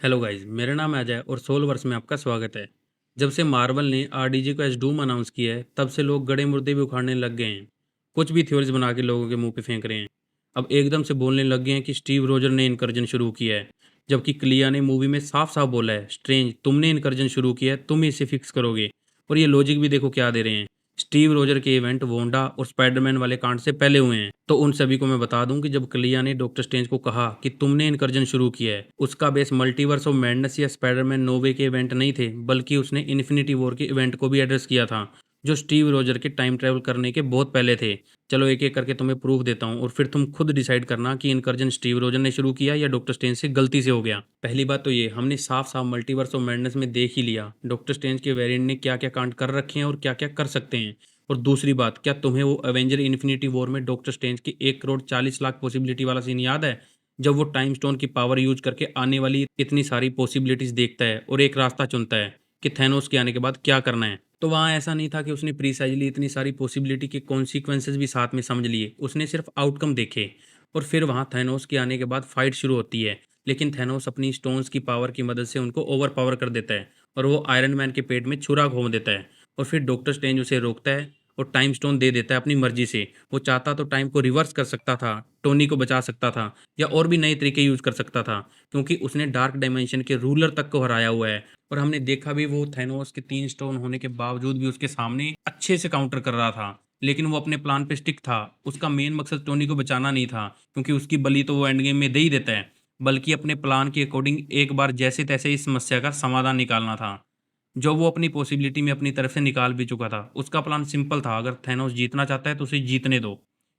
Hello guys, मेरा नाम है अजय और सोल वर्स में आपका स्वागत है। जब से मार्वल ने आरडीजे को एज डूम अनाउंस किया है, तब से लोग गड़े मुर्दे भी उखाड़ने लग गए हैं। कुछ भी थ्योरीज बना के लोगों के मुंह पे फेंक रहे हैं। अब एकदम से बोलने लग गए हैं कि स्टीव रोजर ने इनकर्जन शुरू किया है, जबकि क्लिया ने मूवी में साफ साफ बोला है, स्ट्रेंज तुमने इनकर्जन शुरू किया है, तुम इसे फिक्स करोगे। और ये लॉजिक भी देखो क्या दे रहे हैं। स्टीव रोजर के इवेंट वोंडा और स्पाइडरमैन वाले कांड से पहले हुए हैं। तो उन सभी को मैं बता दूं कि जब क्लिया ने डॉक्टर स्ट्रेंज को कहा कि तुमने इनकर्जन शुरू किया है, उसका बेस मल्टीवर्स ऑफ मैडनेस या स्पाइडरमैन नो वे के इवेंट नहीं थे, बल्कि उसने इन्फिनिटी वॉर के इवेंट को भी एड्रेस किया था, जो स्टीव रोजर के टाइम ट्रेवल करने के बहुत पहले थे। चलो एक एक करके तुम्हें प्रूफ देता हूँ और फिर तुम खुद डिसाइड करना कि इनकर्जन स्टीव रोजर ने शुरू किया या डॉक्टर स्ट्रेंज से गलती से हो गया। पहली बात तो ये, हमने साफ साफ मल्टीवर्स ऑफ मैडनेस में देख ही लिया डॉक्टर स्ट्रेंज के वेरिएंट ने क्या क्या कांड कर रखे हैं और क्या क्या कर सकते हैं। और दूसरी बात, क्या तुम्हें वो एवेंजर इन्फिनिटी वॉर में डॉक्टर स्ट्रेंज के 1 करोड़ 40 लाख पॉसिबिलिटी वाला सीन याद है, जब वो टाइम स्टोन की पावर यूज करके आने वाली इतनी सारी पॉसिबिलिटीज देखता है और एक रास्ता चुनता है कि थैनोस के आने के बाद क्या करना है। तो वहाँ ऐसा नहीं था कि उसने प्रीसाइजली इतनी सारी पॉसिबिलिटी के कॉन्सिक्वेंसेज भी साथ में समझ लिए, उसने सिर्फ आउटकम देखे। और फिर वहाँ थैनोस के आने के बाद फाइट शुरू होती है, लेकिन थैनोस अपनी स्टोन्स की पावर की मदद से उनको ओवर पावर कर देता है और वो आयरन मैन के पेट में छुरा घोंप देता है। और फिर डॉक्टर स्ट्रेंज उसे रोकता है और टाइम स्टोन दे देता है अपनी मर्जी से। वो चाहता तो टाइम को रिवर्स कर सकता था, टोनी को बचा सकता था, या और भी नए तरीके यूज कर सकता था, क्योंकि उसने डार्क डायमेंशन के रूलर तक को हराया हुआ है। और हमने देखा भी, वो थैनोस के 3 स्टोन होने के बावजूद भी उसके सामने अच्छे से काउंटर कर रहा था। लेकिन वो अपने प्लान पे स्टिक था। उसका मेन मकसद टोनी को बचाना नहीं था, क्योंकि उसकी बलि तो वो एंड गेम में दे ही देता है, बल्कि अपने प्लान के अकॉर्डिंग एक बार जैसे तैसे इस समस्या का समाधान निकालना था, जो वो अपनी पॉसिबिलिटी में अपनी तरफ से निकाल भी चुका था। उसका प्लान सिंपल था, अगर थैनोस जीतना चाहता है तो उसे जीतने दो,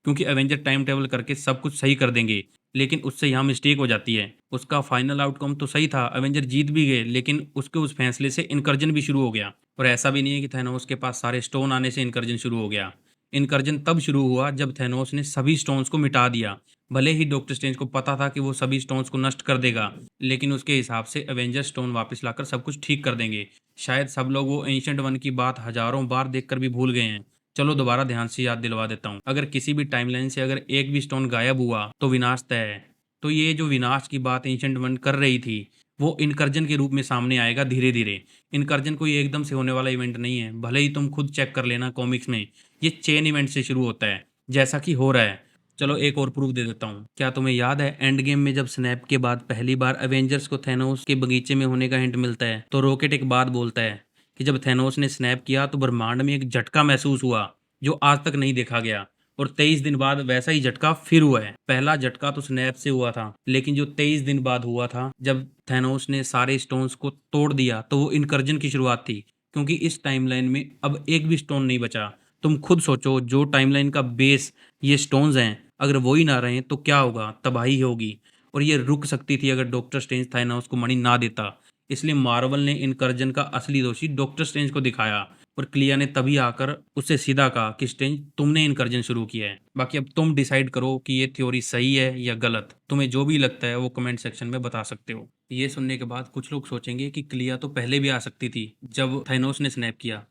क्योंकि एवेंजर टाइम ट्रेवल करके सब कुछ सही कर देंगे। लेकिन उससे यहाँ मिस्टेक हो जाती है। उसका फाइनल आउटकम तो सही था, एवेंजर जीत भी गए, लेकिन उसके उस फैसले से इनकर्जन भी शुरू हो गया। और ऐसा भी नहीं है कि थैनोस के पास सारे स्टोन आने से इनकर्जन शुरू हो गया। इनकर्जन तब शुरू हुआ जब थैनोस ने सभी स्टोन्स को मिटा दिया। भले ही डॉक्टर स्ट्रेंज को पता था कि वो सभी स्टोन्स को नष्ट कर देगा, लेकिन उसके हिसाब से एवेंजर स्टोन वापस लाकर सब कुछ ठीक कर देंगे। शायद सब लोग वो एंशिएंट वन की बात हजारों बार देखकर भी भूल गए हैं। चलो दोबारा ध्यान से याद दिलवा देता हूँ। अगर किसी भी टाइमलाइन से अगर एक भी स्टोन गायब हुआ तो विनाश तय है। तो ये जो विनाश की बात एंशिएंट वन कर रही थी, वो इनकर्जन के रूप में सामने आएगा धीरे धीरे। इनकर्जन कोई एकदम से होने वाला इवेंट नहीं है, भले ही तुम खुद चेक कर लेना कॉमिक्स में। ये चेन इवेंट से शुरू होता है, जैसा कि हो रहा है। चलो एक और प्रूफ दे देता हूँ। क्या तुम्हें याद है एंड गेम में जब स्नैप के बाद पहली बार अवेंजर्स को थैनोस के बगीचे में होने का हिंट मिलता है, तो रॉकेट एक बात बोलता है कि जब थैनोस ने स्नैप किया तो ब्रह्मांड में एक झटका महसूस हुआ, जो आज तक नहीं देखा गया। और 23 दिन बाद वैसा ही झटका फिर हुआ है। पहला झटका तो स्नैप से हुआ था, लेकिन जो 23 दिन बाद हुआ था, जब थैनोस ने सारे स्टोन्स को तोड़ दिया, तो वो इनकर्जन की शुरुआत थी। क्योंकि इस टाइमलाइन में अब एक भी स्टोन नहीं बचा। तुम खुद सोचो, जो टाइमलाइन का बेस ये स्टोन्स हैं, अगर वो ही ना रहे तो क्या होगा, तबाही होगी। और ये रुक सकती थी अगर डॉक्टर स्ट्रेंज थानोस को मणि ना देता। इसलिए मार्वल ने इनकर्जन का असली दोषी डॉक्टर स्ट्रेंज को दिखाया, और क्लिया ने तभी आकर उससे सीधा कहा कि स्ट्रेंज तुमने इनकर्जन शुरू किया है। बाकी अब तुम डिसाइड करो कि ये थ्योरी सही है या गलत। तुम्हें जो भी लगता है वो कमेंट सेक्शन में बता सकते हो। ये सुनने के बाद कुछ लोग सोचेंगे कि क्लिया तो पहले भी आ सकती थी, जब थानोस ने स्नैप किया,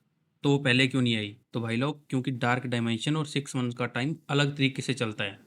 तो वो पहले क्यों नहीं आई। तो भाई लोग, क्योंकि डार्क डायमेंशन और 6 मंथ्स का टाइम अलग तरीके से चलता है।